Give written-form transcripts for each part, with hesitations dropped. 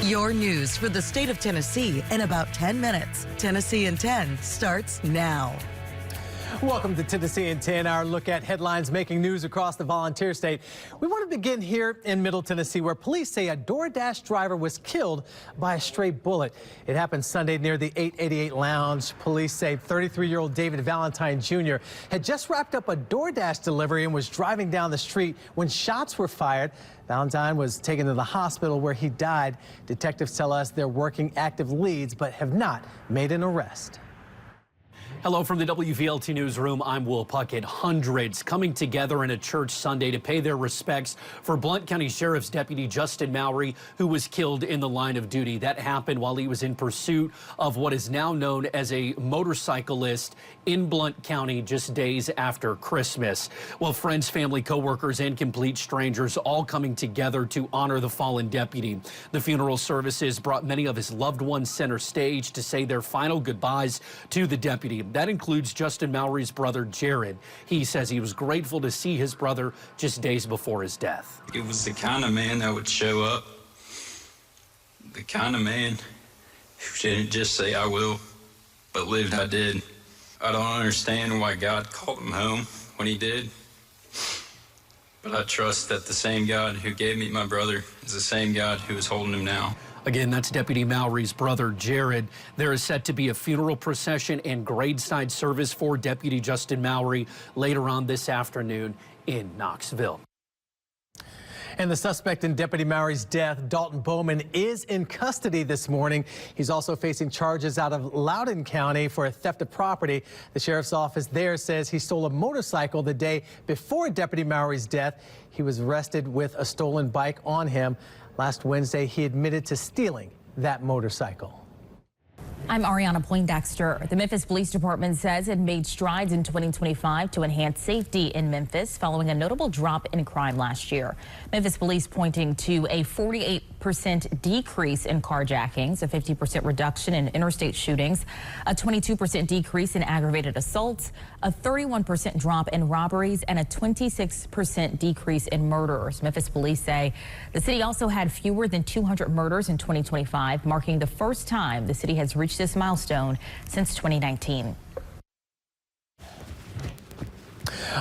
Your news for the state of Tennessee in about 10 minutes. Tennessee in 10 starts now. Welcome to Tennessee in 10, our look at headlines making news across the volunteer state. We want to begin here in Middle Tennessee, where police say a DoorDash driver was killed by a stray bullet. It happened Sunday near the 888 Lounge. Police say 33-year-old David Valentine Jr. had just wrapped up a DoorDash delivery and was driving down the street when shots were fired. Valentine was taken to the hospital where he died. Detectives tell us they're working active leads but have not made an arrest. Hello from the WVLT Newsroom. I'm Will Puckett. Hundreds coming together in a church Sunday to pay their respects for Blount County Sheriff's Deputy Justin Mowry, who was killed in the line of duty. That happened while he was in pursuit of what is now known as a motorcyclist in Blount County just days after Christmas. Well, friends, family, co-workers, and complete strangers all coming together to honor the fallen deputy. The funeral services brought many of his loved ones center stage to say their final goodbyes to the deputy. That includes Justin Mowry's brother, Jared. He says he was grateful to see his brother just days before his death. He was the kind of man that would show up, the kind of man who didn't just say, "I will," but lived, "I did." I don't understand why God called him home when he did, but I trust that the same God who gave me my brother is the same God who is holding him now. Again, that's Deputy Mowry's brother, Jared. There is set to be a funeral procession and graveside service for Deputy Justin Mowry later on this afternoon in Knoxville. And the suspect in Deputy Mowry's death, Dalton Bowman, is in custody this morning. He's also facing charges out of Blount County for a theft of property. The sheriff's office there says he stole a motorcycle the day before Deputy Mowry's death. He was arrested with a stolen bike on him. Last Wednesday, he admitted to stealing that motorcycle. I'm Ariana Poindexter. The Memphis Police Department says it made strides in 2025 to enhance safety in Memphis following a notable drop in crime last year. Memphis police pointing to a 48% decrease in carjackings, a 50% reduction in interstate shootings, a 22% decrease in aggravated assaults, a 31% drop in robberies, and a 26% decrease in murders. Memphis police say the city also had fewer than 200 murders in 2025, marking the first time the city has reached this milestone since 2019.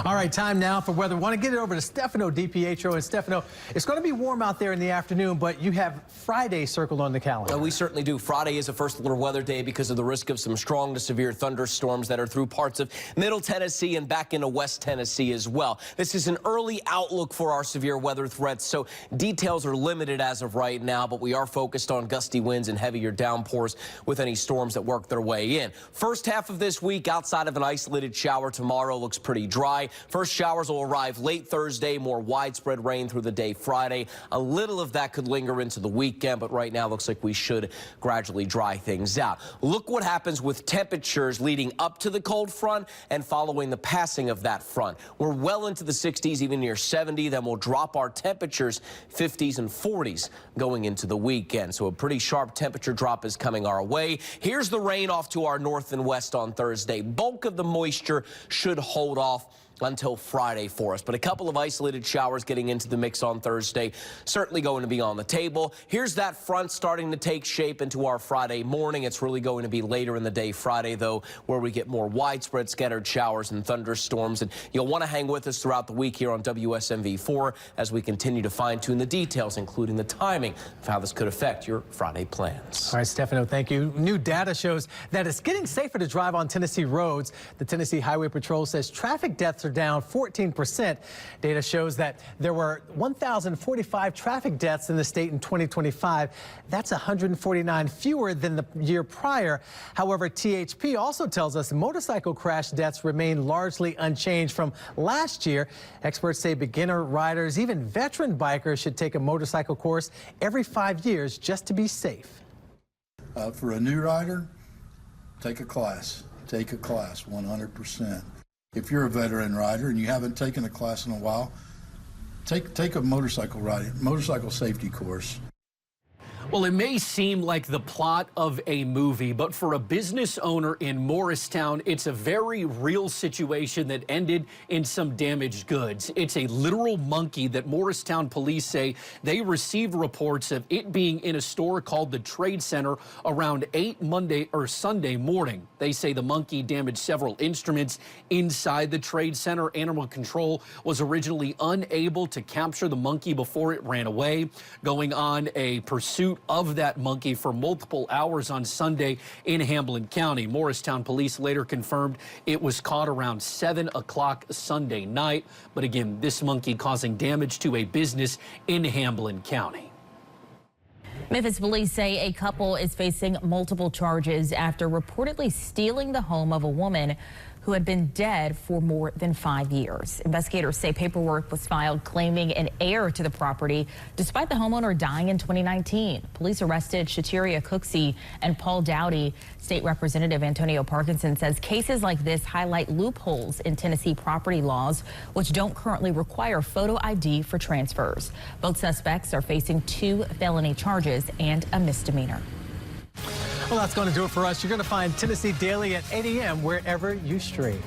All right, time now for weather. Want to get it over to Stefano DiPietro. And Stefano, it's going to be warm out there in the afternoon, but you have Friday circled on the calendar. We certainly do. Friday is a first little weather day because of the risk of some strong to severe thunderstorms that are through parts of Middle Tennessee and back into West Tennessee as well. This is an early outlook for our severe weather threats, so details are limited as of right now, but we are focused on gusty winds and heavier downpours with any storms that work their way in. First half of this week, outside of an isolated shower tomorrow, looks pretty dry. First showers will arrive late Thursday, more widespread rain through the day Friday. A little of that could linger into the weekend, but right now looks like we should gradually dry things out. Look what happens with temperatures leading up to the cold front and following the passing of that front. We're well into the 60s, even near 70. Then we'll drop our temperatures 50s and 40s going into the weekend. So a pretty sharp temperature drop is coming our way. Here's the rain off to our north and west on Thursday. Bulk of the moisture should hold off until Friday for us, but a couple of isolated showers getting into the mix on Thursday, certainly going to be on the table. Here's that front starting to take shape into our Friday morning. It's really going to be later in the day Friday, though, where we get more widespread scattered showers and thunderstorms, and you'll want to hang with us throughout the week here on WSMV4 as we continue to fine-tune the details, including the timing of how this could affect your Friday plans. All right, Stefano, thank you. New data shows that it's getting safer to drive on Tennessee roads. The Tennessee Highway Patrol says traffic deaths are down 14%. Data shows that there were 1,045 traffic deaths in the state in 2025. That's 149 fewer than the year prior. However, THP also tells us motorcycle crash deaths remain largely unchanged from last year. Experts say beginner riders, even veteran bikers, should take a motorcycle course every 5 years just to be safe. For a new rider, take a class. Take a class, 100%. If you're a veteran rider and you haven't taken a class in a while, take a motorcycle safety course. Well, it may seem like the plot of a movie, but for a business owner in Morristown, it's a very real situation that ended in some damaged goods. It's a literal monkey that Morristown police say they received reports of it being in a store called the Trade Center around 8 Sunday morning. They say the monkey damaged several instruments inside the Trade Center. Animal Control was originally unable to capture the monkey before it ran away, going on a pursuit of that monkey for multiple hours on Sunday in Hamblin County. Morristown police later confirmed it was caught around 7 o'clock Sunday night. But again, this monkey causing damage to a business in Hamblin County. Memphis police say a couple is facing multiple charges after reportedly stealing the home of a woman who had been dead for more than 5 years. Investigators say paperwork was filed claiming an heir to the property despite the homeowner dying in 2019. Police arrested Shatiria Cooksey and Paul Dowdy. State Representative Antonio Parkinson says cases like this highlight loopholes in Tennessee property laws, which don't currently require photo ID for transfers. Both suspects are facing 2 felony charges and a misdemeanor. Well, that's going to do it for us. You're going to find Tennessee Daily at 8 a.m. wherever you stream.